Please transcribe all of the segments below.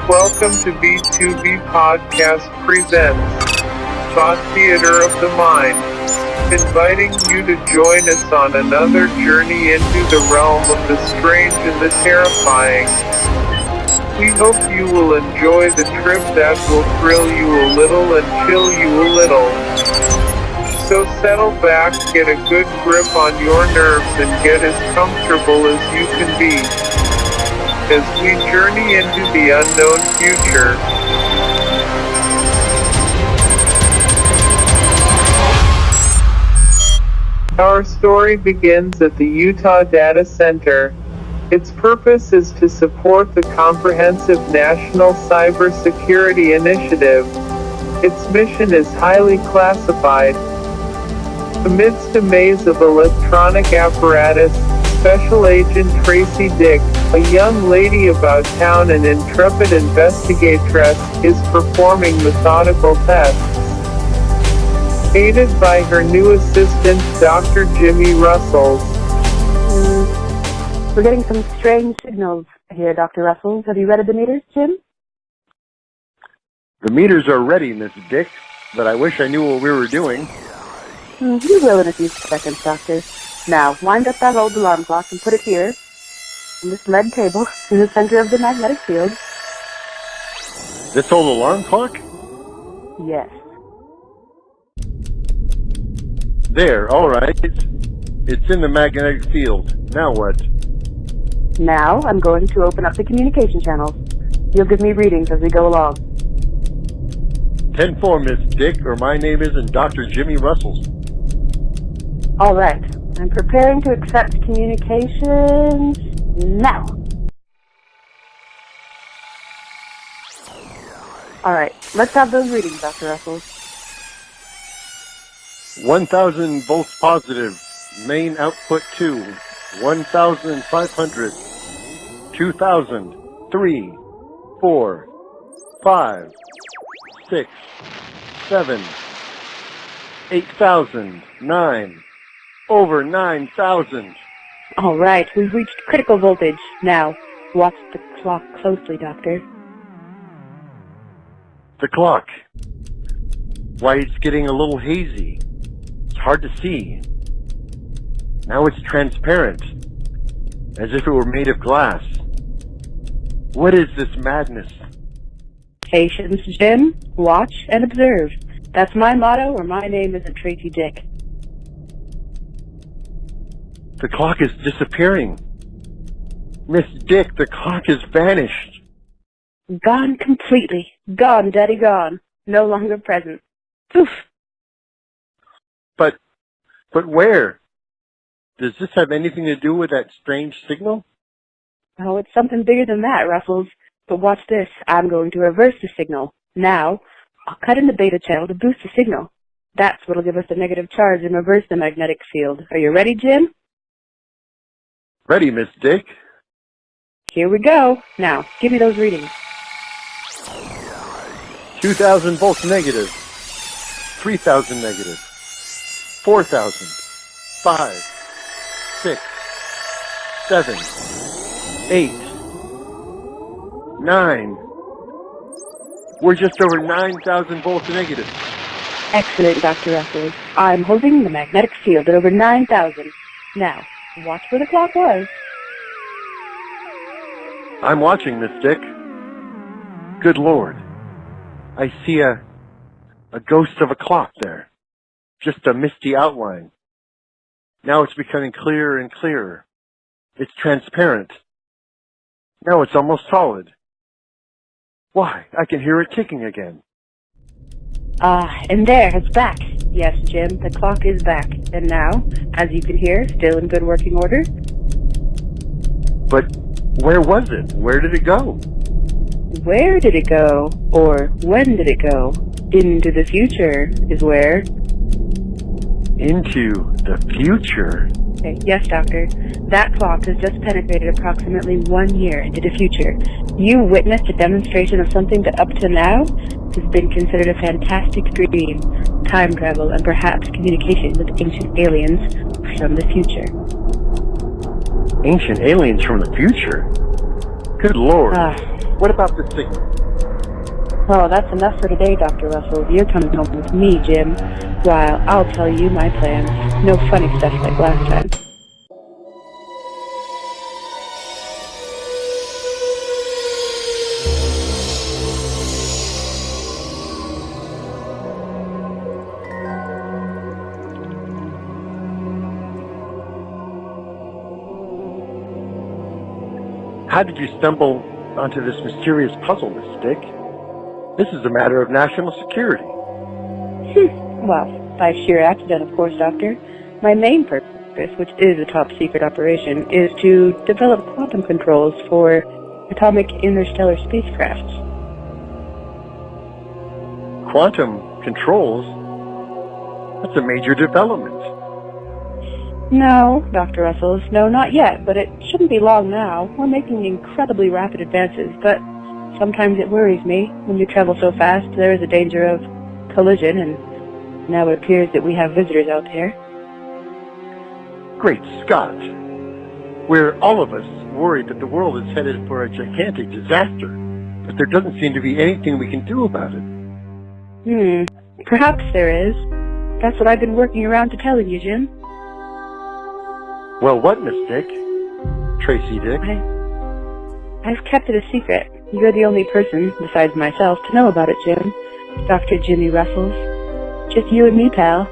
Welcome to V2V Podcast presents Thought Theater of the Mind, inviting you to join us on another journey into the realm of the strange and the terrifying. We hope you will enjoy the trip that will thrill you a little and chill you a little. So settle back, get a good grip on your nerves, and get as comfortable as you can be as we journey into the unknown future. Our story begins at the Utah Data Center. Its purpose is to support the comprehensive National Cybersecurity Initiative. Its mission is highly classified. Amidst a maze of electronic apparatus, Special Agent Tracy Dick, a young lady about town and intrepid investigatress, is performing methodical tests. Aided by her new assistant, Dr. Jimmy Rustles. We're getting some strange signals here, Dr. Rustles. Have you read the meters, Jim? The meters are ready, Miss Dick, but I wish I knew what we were doing. You will in a few seconds, Doctor. Now, wind up that old alarm clock and put it here, on this lead table, in the center of the magnetic field. This old alarm clock? Yes. There, all right. It's in the magnetic field. Now what? Now, I'm going to open up the communication channels. You'll give me readings as we go along. 10-4, Miss Dick, or my name isn't Dr. Jimmy Rustles. All right. I'm preparing to accept communications now. All right. Let's have those readings, Dr. Rustles. 1,000 volts positive. Main output 2. 1,500. 2,000. 3. 4. 5. 6. 7. 8,000. 9. Over 9,000. All right, we've reached critical voltage. Now, watch the clock closely, Doctor. The clock. Why, it's getting a little hazy. It's hard to see. Now it's transparent, as if it were made of glass. What is this madness? Patience, Jim. Watch and observe. That's my motto, or my name isn't Tracy Dick. The clock is disappearing. Miss Dick, the clock has vanished. Gone completely. Gone, Daddy, gone. No longer present. Poof. But where? Does this have anything to do with that strange signal? Oh, it's something bigger than that, Rustles. But watch this. I'm going to reverse the signal. Now, I'll cut in the beta channel to boost the signal. That's what'll give us a negative charge and reverse the magnetic field. Are you ready, Jim? Ready, Miss Dick. Here we go. Now, give me those readings. 2,000 volts negative. 3,000 negative. 4,000. 5. 6. 7. 8. 9. We're just over 9,000 volts negative. Excellent, Dr. Rustles. I'm holding the magnetic field at over 9,000. Now, watch where the clock was. I'm watching, Miss Dick. Good Lord. I see a ghost of a clock there. Just a misty outline. Now it's becoming clearer and clearer. It's transparent. Now it's almost solid. Why, I can hear it ticking again. And there, it's back. Yes, Jim, the clock is back. And now, as you can hear, still in good working order. But where was it? Where did it go? Where did it go? Or when did it go? Into the future is where. Into the future? Okay, yes, Doctor. That clock has just penetrated approximately 1 year into the future. You witnessed a demonstration of something that up to now has been considered a fantastic dream, time travel, and perhaps communication with ancient aliens from the future. Ancient aliens from the future? Good Lord. Ah. What about the signal? Well, that's enough for today, Dr. Russell. You're coming home with me, Jim, while I'll tell you my plans. No funny stuff like last time. How did you stumble onto this mysterious puzzle, Miss Dick? This is a matter of national security. Well, by sheer accident, of course, Doctor. My main purpose, which is a top-secret operation, is to develop quantum controls for atomic interstellar spacecraft. Quantum controls? That's a major development. No, Dr. Rustles, no, not yet, but it shouldn't be long now. We're making incredibly rapid advances, but sometimes it worries me. When you travel so fast, there is a danger of collision, and now it appears that we have visitors out there. Great Scott! We're all of us worried that the world is headed for a gigantic disaster, but there doesn't seem to be anything we can do about it. Perhaps there is. That's what I've been working around to telling you, Jim. Well, what, Miss Dick? Tracy Dick? I've kept it a secret. You're the only person, besides myself, to know about it, Jim. Dr. Jimmy Rustles. Just you and me, pal.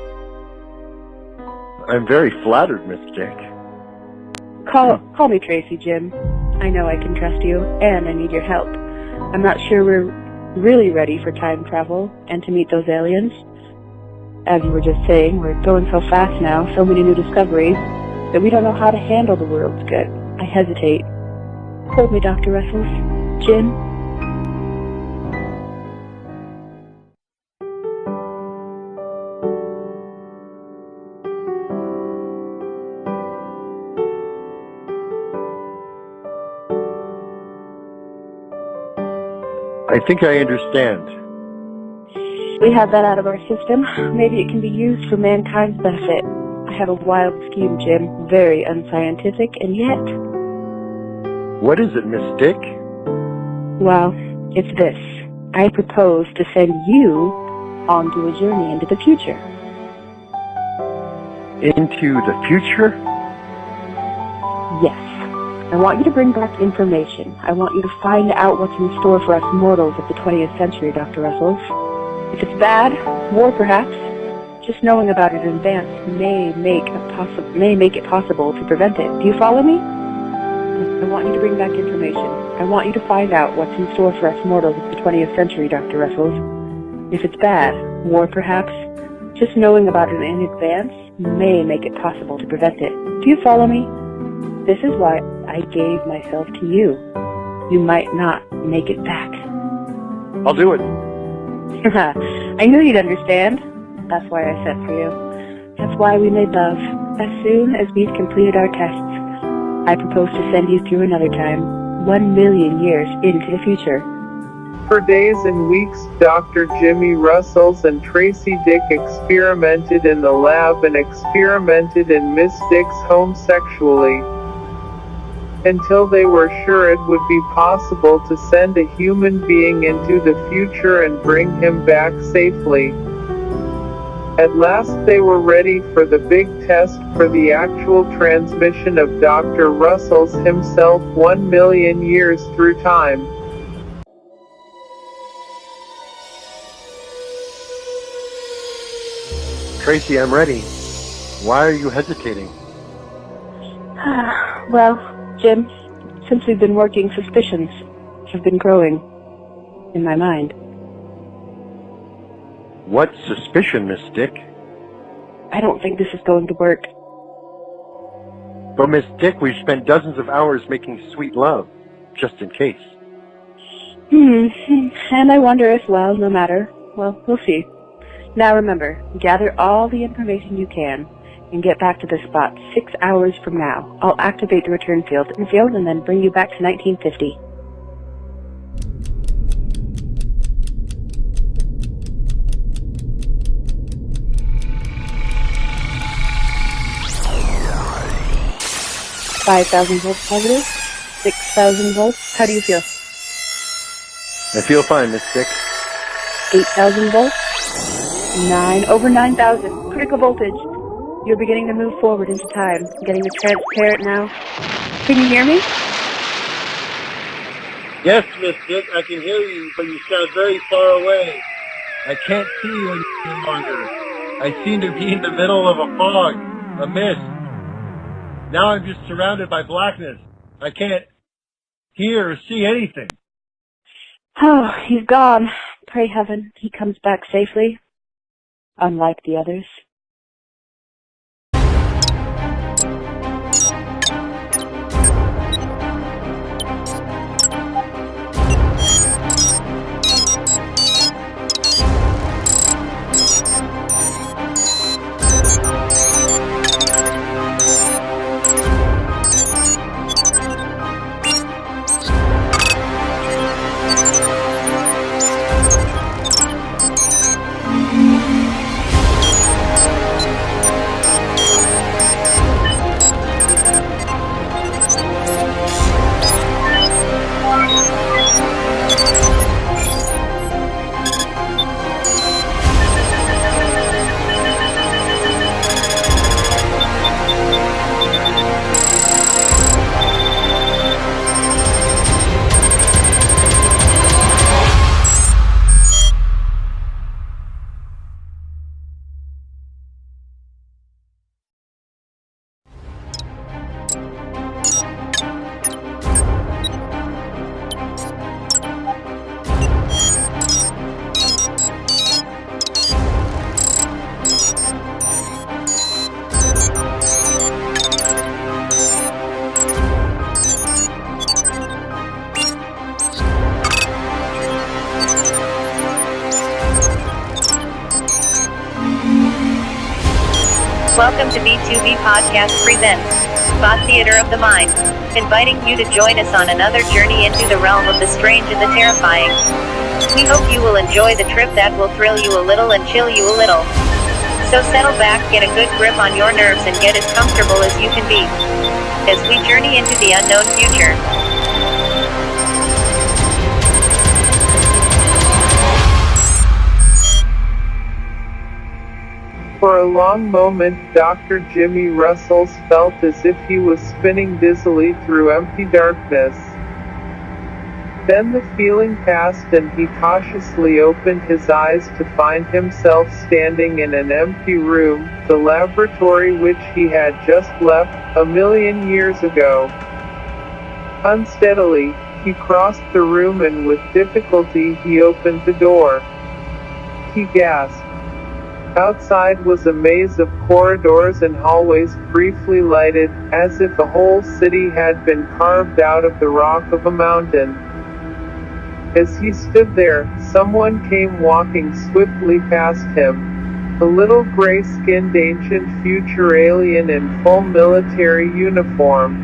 I'm very flattered, Miss Dick. Call me Tracy, Jim. I know I can trust you, and I need your help. I'm not sure we're really ready for time travel and to meet those aliens. As you were just saying, we're going so fast now, so many new discoveries, that we don't know how to handle the world's good. I hesitate. Hold me, Dr. Rustles. Jim? I think I understand. We have that out of our system. Maybe it can be used for mankind's benefit. I have a wild scheme, Jim. Very unscientific, and yet... What is it, Miss Dick? Well, it's this. I propose to send you onto a journey into the future. Into the future? Yes. I want you to bring back information. I want you to find out what's in store for us mortals of the 20th century, Dr. Rustles. If it's bad, war perhaps, just knowing about it in advance may make it possible to prevent it. Do you follow me? I want you to bring back information. I want you to find out what's in store for us mortals of the 20th century, Dr. Rustles. If it's bad, war perhaps, just knowing about it in advance may make it possible to prevent it. Do you follow me? This is why I gave myself to you. You might not make it back. I'll do it. I knew you'd understand. That's why I sent for you. That's why we made love. As soon as we've completed our tests, I propose to send you through another time, 1 million years into the future. For days and weeks, Dr. Jimmy Rustles and Tracy Dick experimented in the lab and experimented in Miss Dick's home sexually, until they were sure it would be possible to send a human being into the future and bring him back safely. At last they were ready for the big test, for the actual transmission of Dr. Rustles himself 1 million years through time. Tracy, I'm ready. Why are you hesitating? Well, Jim, since we've been working, suspicions have been growing in my mind. What suspicion, Miss Dick? I don't think this is going to work. But Miss Dick, we've spent dozens of hours making sweet love, just in case. And I wonder if, well, no matter. Well, we'll see. Now remember, gather all the information you can and get back to the spot 6 hours from now. I'll activate the return field and then bring you back to 1950. $5,000 volts positive, 6,000 volts. How do you feel? I feel fine, Miss Dick. 8,000 volts. Over 9,000. Critical voltage. You're beginning to move forward into time. Getting the transparent now. Can you hear me? Yes, Miss Dick, I can hear you, but you sound very far away. I can't see you any longer. I seem to be in the middle of a fog, a mist. Now I'm just surrounded by blackness. I can't hear or see anything. Oh, he's gone. Pray heaven he comes back safely. Unlike the others. Welcome to V2V Podcast presents Spot Theater of the Mind, inviting you to join us on another journey into the realm of the strange and the terrifying. We hope you will enjoy the trip that will thrill you a little and chill you a little. So settle back, get a good grip on your nerves and get as comfortable as you can be, as we journey into the unknown future. For a long moment, Dr. Jimmy Rustles felt as if he was spinning dizzily through empty darkness. Then the feeling passed and he cautiously opened his eyes to find himself standing in an empty room, the laboratory which he had just left 1,000,000 years ago. Unsteadily, he crossed the room and with difficulty he opened the door. He gasped. Outside was a maze of corridors and hallways briefly lighted, as if a whole city had been carved out of the rock of a mountain. As he stood there, someone came walking swiftly past him. A little gray-skinned ancient future alien in full military uniform.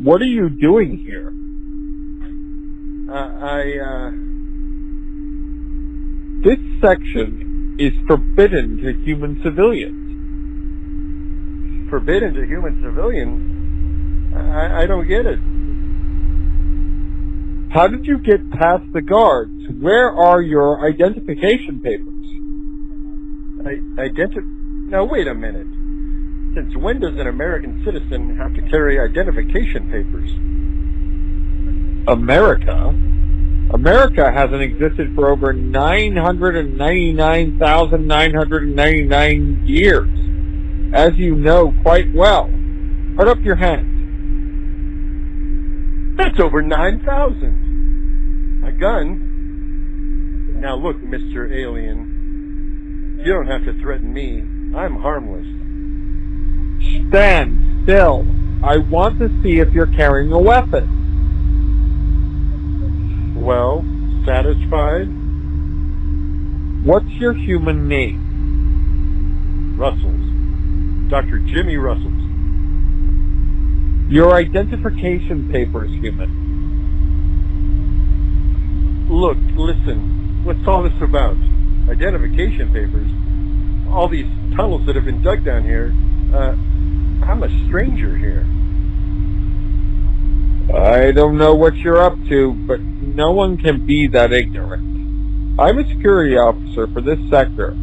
What are you doing here? This section is forbidden to human civilians. Forbidden to human civilians? I don't get it. How did you get past the guards? Where are your identification papers? Now wait a minute. Since when does an American citizen have to carry identification papers? America hasn't existed for over 999,999 years, as you know quite well. Put up your hands. That's over 9,000. A gun? Now look, Mr. Alien, you don't have to threaten me. I'm harmless. Stand still. I want to see if you're carrying a weapon. Well, satisfied? What's your human name? Rustles. Dr. Jimmy Rustles. Your identification papers, human. Look, listen. What's all this about? Identification papers? all these tunnels that have been dug down here. I'm a stranger here. I don't know what you're up to, but no one can be that ignorant. I'm a security officer for this sector.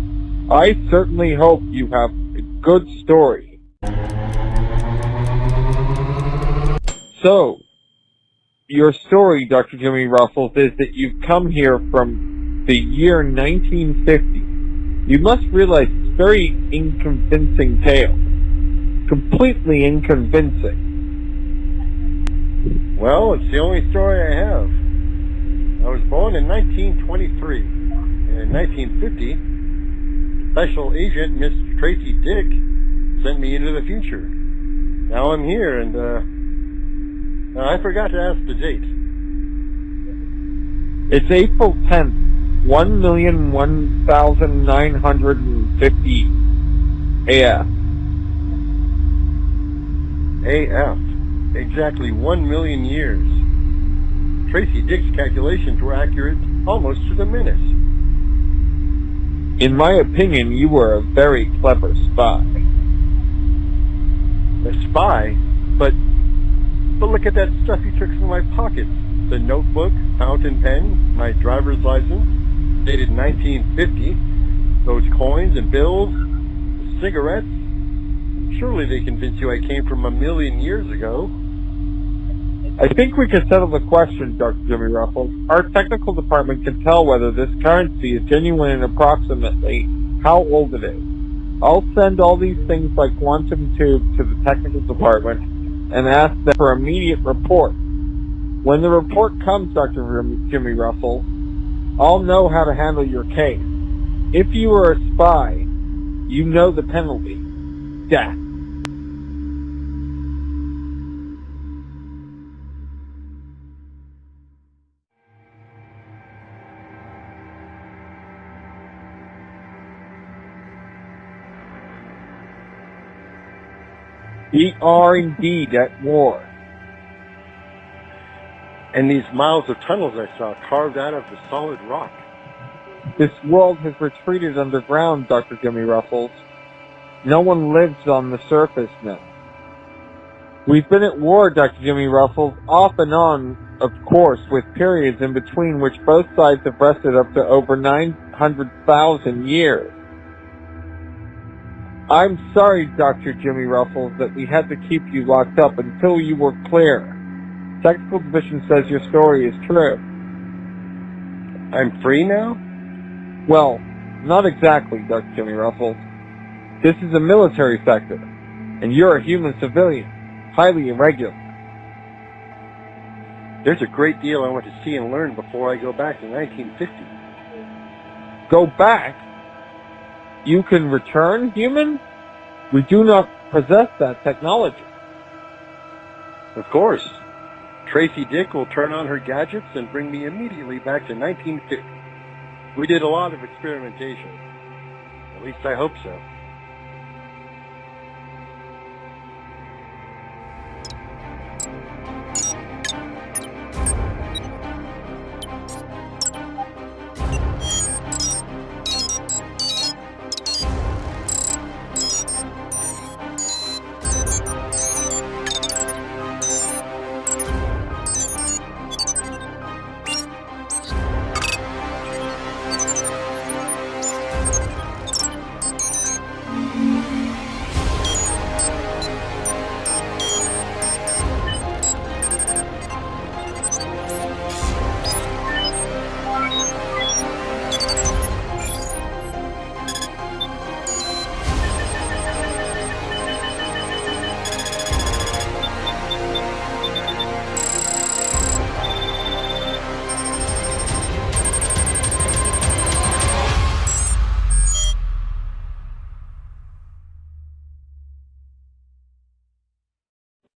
I certainly hope you have a good story. So, your story, Dr. Jimmy Rustles, is that you've come here from the year 1950. You must realize it's a very inconvincing tale. Completely inconvincing. Well, it's the only story I have. I was born in 1923. In 1950, Special Agent Miss Tracy Dick sent me into the future. Now I'm here, and I forgot to ask the date. It's April 10th, 1,001,950 AF. AF. Exactly 1 million years. Tracy Dick's calculations were accurate almost to the minute. In my opinion, you were a very clever spy. A spy? But look at that stuff you took from my pockets. The notebook, fountain pen, my driver's license, dated 1950, those coins and bills, the cigarettes. Surely they convince you I came from 1 million years ago. I think we can settle the question, Dr. Jimmy Rustles. Our technical department can tell whether this currency is genuine and approximately how old it is. I'll send all these things by quantum tube to the technical department and ask them for immediate report. When the report comes, Dr. Jimmy Rustles, I'll know how to handle your case. If you are a spy, you know the penalty. Death. We are indeed at war. And these miles of tunnels I saw carved out of the solid rock. This world has retreated underground, Dr. Jimmy Rustles. No one lives on the surface now. We've been at war, Dr. Jimmy Rustles, off and on, of course, with periods in between which both sides have rested up to over 900,000 years. I'm sorry, Dr. Jimmy Rustles, that we had to keep you locked up until you were clear. Technical Division says your story is true. I'm free now? Well, not exactly, Dr. Jimmy Rustles. This is a military sector, and you're a human civilian, highly irregular. There's a great deal I want to see and learn before I go back to 1950. Go back? You can return, human? We do not possess that technology. Of course. Tracy Dick will turn on her gadgets and bring me immediately back to 1950. We did a lot of experimentation. At least I hope so.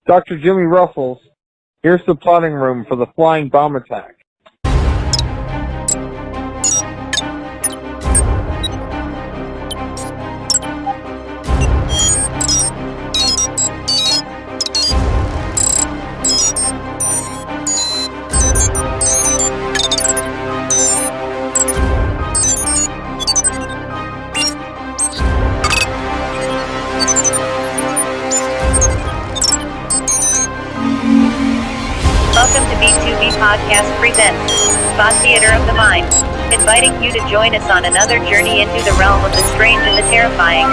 Dr. Jimmy Rustles, here's the plotting room for the flying bomb attack. Podcast presents Spot Theater of the Mind, inviting you to join us on another journey into the realm of the strange and the terrifying.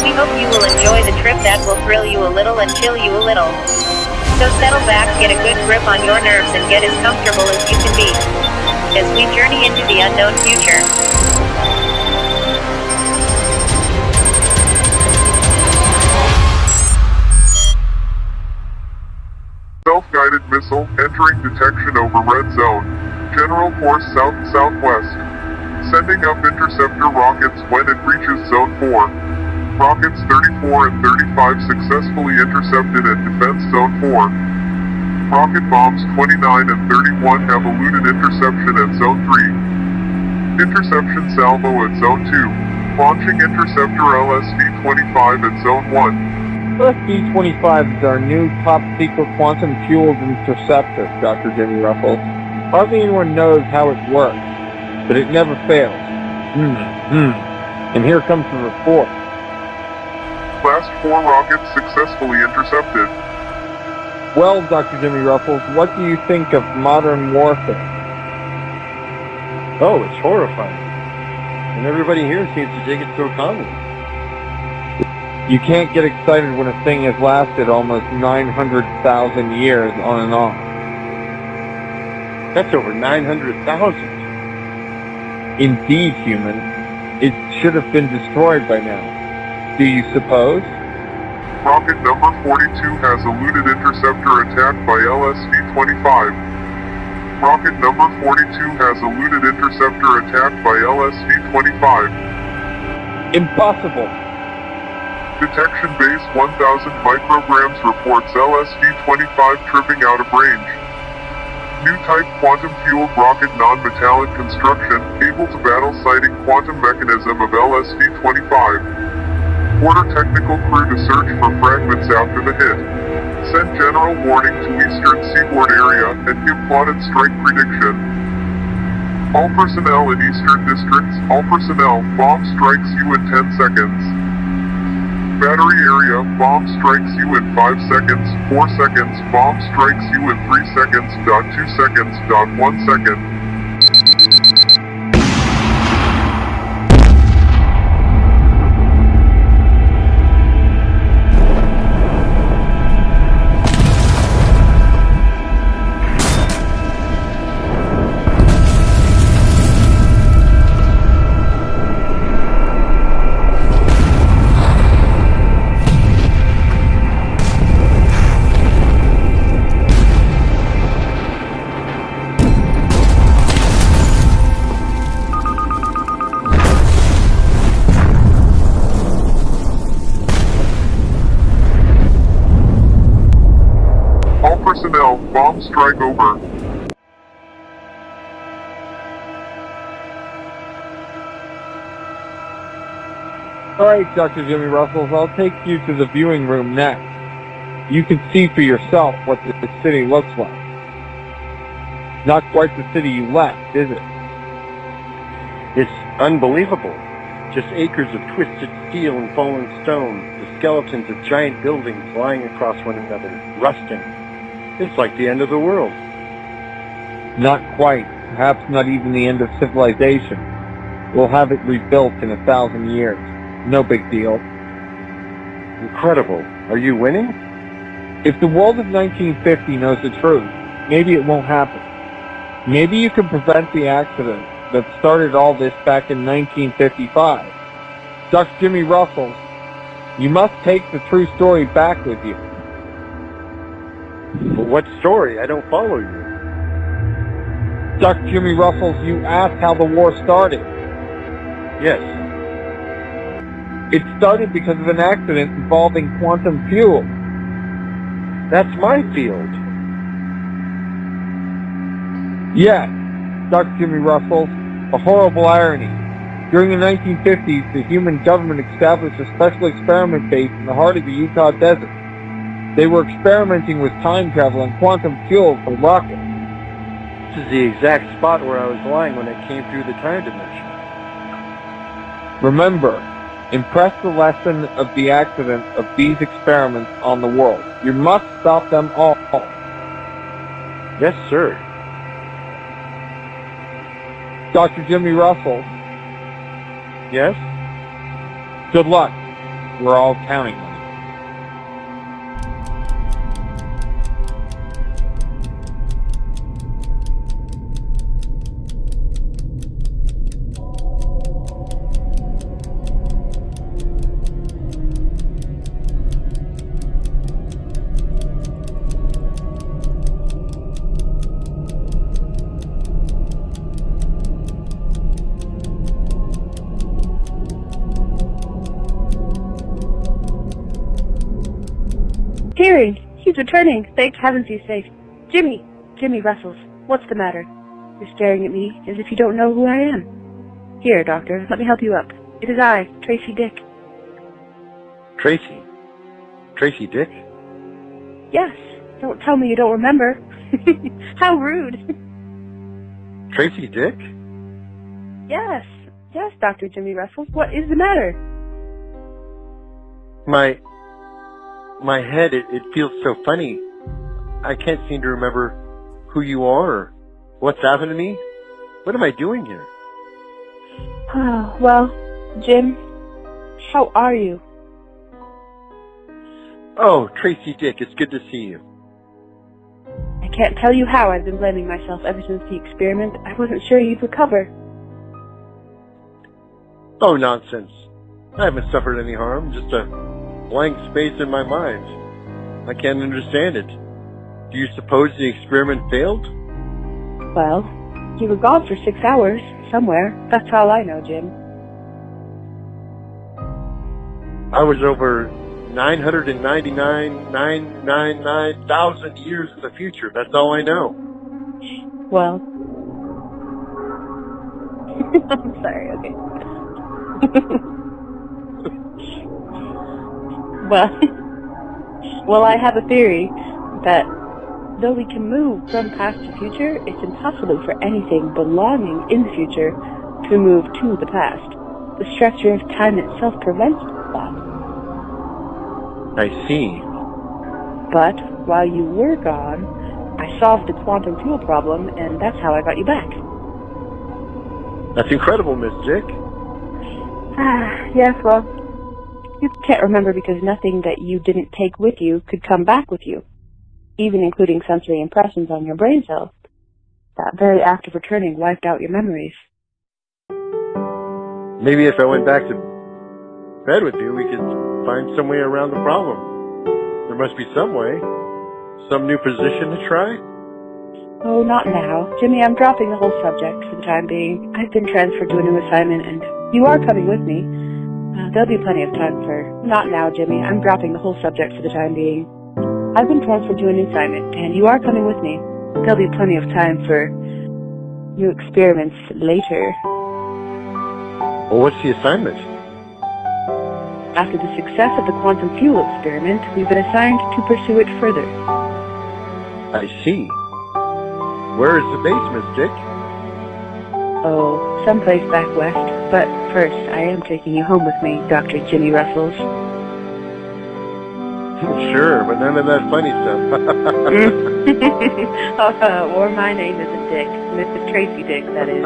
We hope you will enjoy the trip that will thrill you a little and chill you a little. So settle back, get a good grip on your nerves, and get as comfortable as you can be as we journey into the unknown future. Self-guided missile entering detection over red zone. General course south-southwest. Sending up interceptor rockets when it reaches zone 4. Rockets 34 and 35 successfully intercepted at defense zone 4. Rocket bombs 29 and 31 have eluded interception at zone 3. Interception salvo at zone 2. Launching interceptor LSV-25 at zone 1. LSV-25 is our new top-secret quantum-fueled interceptor, Dr. Jimmy Rustles. Hardly anyone knows how it works, but it never fails. And here comes the report. Last 4 rockets successfully intercepted. Well, Dr. Jimmy Rustles, what do you think of modern warfare? Oh, it's horrifying. And everybody here seems to take it so calmly. You can't get excited when a thing has lasted almost 900,000 years on and off. That's over 900,000. Indeed, human. It should have been destroyed by now. Do you suppose? Rocket number 42 has eluded interceptor attack by LSV-25. Rocket number 42 has eluded interceptor attack by LSV-25. Impossible. Detection base 1000 micrograms reports LSV-25 tripping out of range. New type quantum-fueled rocket non-metallic construction, able to battle sighting quantum mechanism of LSV-25. Order technical crew to search for fragments after the hit. Send general warning to eastern seaboard area and give plotted strike prediction. All personnel in eastern districts, all personnel, bomb strikes you in 10 seconds. Battery area, bomb strikes you in 5 seconds, 4 seconds, bomb strikes you in 3 seconds, 2 seconds, 1 second. Personnel, bomb strike over. Alright, Dr. Jimmy Rustles, I'll take you to the viewing room next. You can see for yourself what the city looks like. Not quite the city you left, is it? It's unbelievable. Just acres of twisted steel and fallen stone, the skeletons of giant buildings lying across one another, rusting. It's like the end of the world. Not quite. Perhaps not even the end of civilization. We'll have it rebuilt in 1,000 years. No big deal. Incredible. Are you winning? If the world of 1950 knows the truth, maybe it won't happen. Maybe you can prevent the accident that started all this back in 1955. Dr. Jimmy Rustles, you must take the true story back with you. But what story? I don't follow you. Dr. Jimmy Rustles, you asked how the war started. Yes. It started because of an accident involving quantum fuel. That's my field. Yes, Dr. Jimmy Rustles, a horrible irony. During the 1950s, the human government established a special experiment base in the heart of the Utah desert. They were experimenting with time travel and quantum fuel for rockets. This is the exact spot where I was lying when I came through the time dimension. Remember, impress the lesson of the accident of these experiments on the world. You must stop them all. Yes, sir. Dr. Jimmy Rustles, Yes? good luck. We're all counting on you. Hearing! He's returning! Thank heavens he's safe. Jimmy! Jimmy Rustles, what's the matter? You're staring at me as if you don't know who I am. Here, doctor, let me help you up. It is I, Tracy Dick. Tracy? Tracy Dick? Yes. Don't tell me you don't remember. How rude. Tracy Dick? Yes. Yes, Dr. Jimmy Rustles. What is the matter? My head, it feels so funny. I can't seem to remember who you are or what's happened to me. What am I doing here? Oh, well, Jim, how are you? Oh, Tracy Dick, it's good to see you. I can't tell you how I've been blaming myself ever since the experiment. I wasn't sure you'd recover. Oh, nonsense. I haven't suffered any harm, just a blank space in my mind. I can't understand it. Do you suppose the experiment failed? Well, you were gone for 6 hours, somewhere. That's all I know, Jim. I was over 999,999,000 years in the future. That's all I know. Well... I'm sorry, okay. Well, I have a theory that though we can move from past to future, it's impossible for anything belonging in the future to move to the past. The structure of time itself prevents that. I see. But while you were gone, I solved the quantum fuel problem, and that's how I got you back. That's incredible, Miss Dick. Yes, well, you can't remember because nothing that you didn't take with you could come back with you, even including sensory impressions on your brain cells. That very act of returning wiped out your memories. Maybe if I went back to bed with you, we could find some way around the problem. There must be some way. Some new position to try? Oh, not now. Jimmy, I'm dropping the whole subject for the time being. I've been transferred to a new assignment, and you are coming with me. There'll be plenty of time for... Not now, Jimmy. I'm dropping the whole subject for the time being. I've been transferred to a new assignment, and you are coming with me. There'll be plenty of time for new experiments later. Well, what's the assignment? After the success of the quantum fuel experiment, we've been assigned to pursue it further. I see. Where is the base, Miss Dick? Oh, someplace back west. But first, I am taking you home with me, Dr. Jimmy Rustles. Sure, but none of that funny stuff. Or my name isn't Dick. Mr. Tracy Dick, that is.